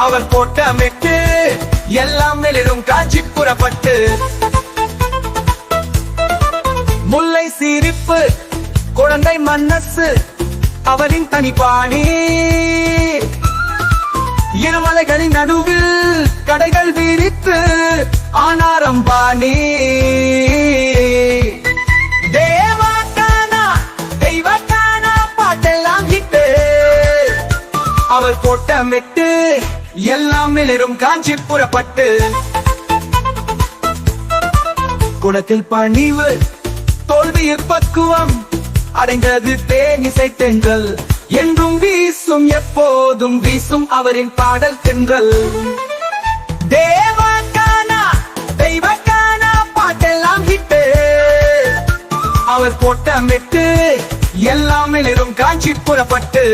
அவர் கோட்டமிட்டு எல்லாம் மிளிரும் காஞ்சிபுரப்பட்டு முல்லை சிரிப்பு குழந்தை மனசு அவரின் தனிப்பாணி இருமலைகளின் நடுவில் கடைகள் விரித்து ஆனாரம் பாணி தேவகானா தெய்வகானா பாட்டெல்லாம் ஹிட்டு அவர் கோட்டமிட்டு எல்லாம் மிளிரும் காஞ்சிபுரப்பட்டு குணத்தில் பணிவு தோல்வியில் பக்குவம் அடைந்தது தேனிசை தென்றல் என்றும் வீசும் எப்போதும் வீசும் அவரின் பாடல் தென்றல் தேவகானா தெய்வகானா பாட்டெல்லாம் ஹிட்டு அவர் கோட்டமிட்டு எல்லாம் மிளிரும் காஞ்சிபுரப்பட்டு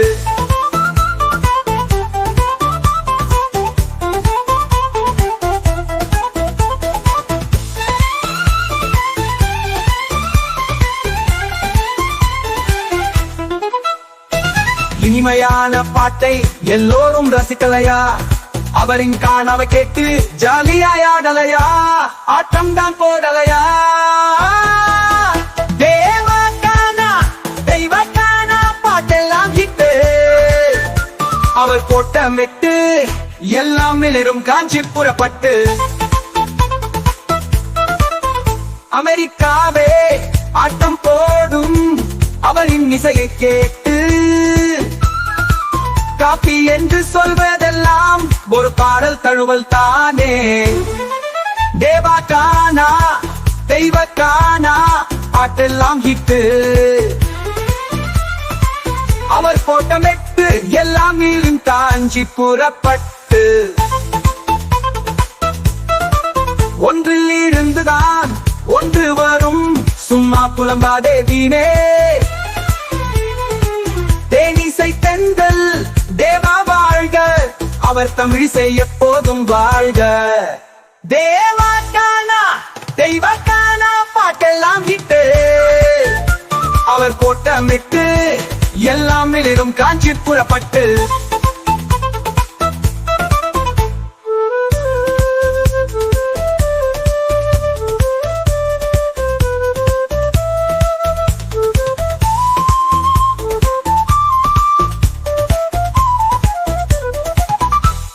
இனிமையான பாட்டை எல்லோரும் ரசிக்கலையா அவரின் காணாவை கேட்டு ஜாலியாடலையா ஆட்டம் தான் போடலையா தேவகானா தெய்வகானா பாட்டெல்லாம் ஹிட்டு அவர் கோட்டமிட்டு எல்லாம் மிளிரும் காஞ்சிபுரப்பட்டு அமெரிக்காவே ஆட்டம் போடும் அவரின் இசையை கேட்டு காப்பி என்று சொல்வதெல்லாம் ஒரு பாடல் தழுவல் தானே தேவகானா தெய்வகானா பாட்டெல்லாம் ஹிட்டு அவர் கோட்டமிட்டு எல்லாம் மீளும் காஞ்சிபுரப்பட்டு ஒன்றில் இருந்துதான் ஒன்று வரும் சும்மா புலம்பாதே வீணே தேனிசை தென்றல் தேவா வாழ்க அவர் தமிழிசை எப்போதும் வாழ்க தேவகானா தெய்வகானா பாட்டெல்லாம் ஹிட்டு அவர் கோட்டமிட்டு எல்லாம் மிளிரும் காஞ்சிபுரப்பட்டு